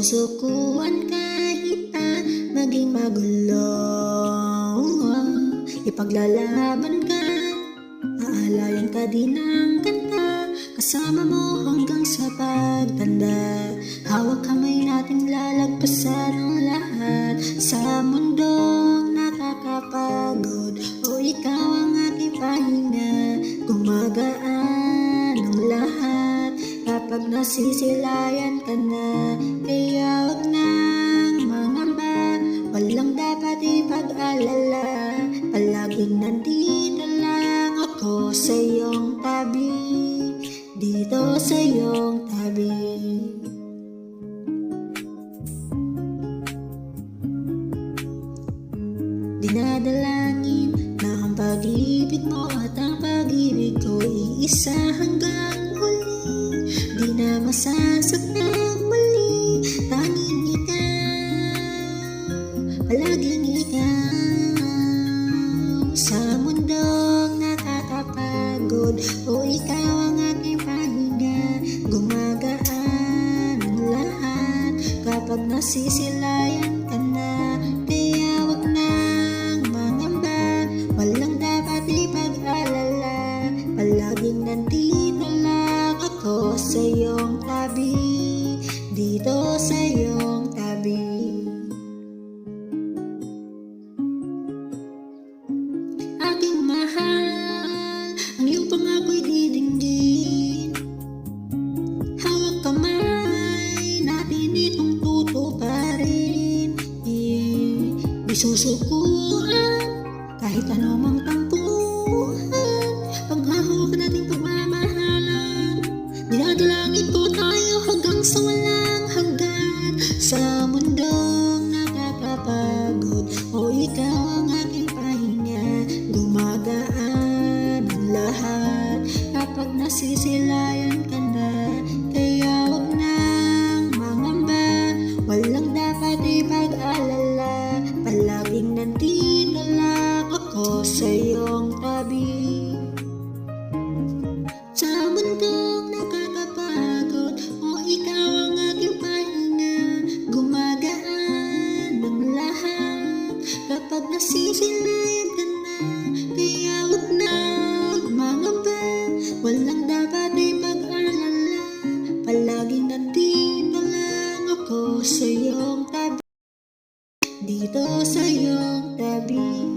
susukuan kahit na maging magulo. Ipaglalaban ka, aalayan ka din ng kanta, kasama mo hanggang sa pagtanda. Hawak kamay nating lalagpasan ang lahat sa mundong nakakapagod. O ikaw ang aking pahinga, gumagaan ang lahat kapag nasisilayan ka na. Kaya wag nang mangamba, walang dapat ipag-alala. Palaging nandito lang ako sa iyong tabi, dito sa iyong tabi. Dinadalangin na ang pag-ibig mo at ang pag-ibig ko iisa hanggang huli. Di na masasaktan muli, tanging ikaw, palaging ikaw. Sa mundong nakakapagod, o ikaw ang aking pahinga, gumagaan ang lahat kapag nasisilayan ka na. Kaya wag nang mangamba, walang dapat ipag-alala. Palaging nandito lang ako sa iyong tabi, dito sa iyong tabi. Aking mahal, ang iyong pangako'y didinggin. Hawak kamay natin itong tutuparin. Di susukuan kahit anumang tampuhan. Paghahawak nating pagmamahalan, dinadalangin ko tayo hanggang sa walang hanggan. Sa mundong nakakapagod, o ikaw ang aking pahinga, gumagaan ang lahat kapag nasisilayan ka na. Kaya wag nang mangamba, walang dapat ipag-alala. Palaging nandito lang ako sa iyong tabi. Sa mundong nakakapagod, o ikaw ang aking pahinga, gumagaan ang lahat kapag nasisilayan ka na. Kaya wag nang mangamba, walang dapat ipag-alala. Palaging nandito lang ako sa iyong tabi, dito sa iyong tabi.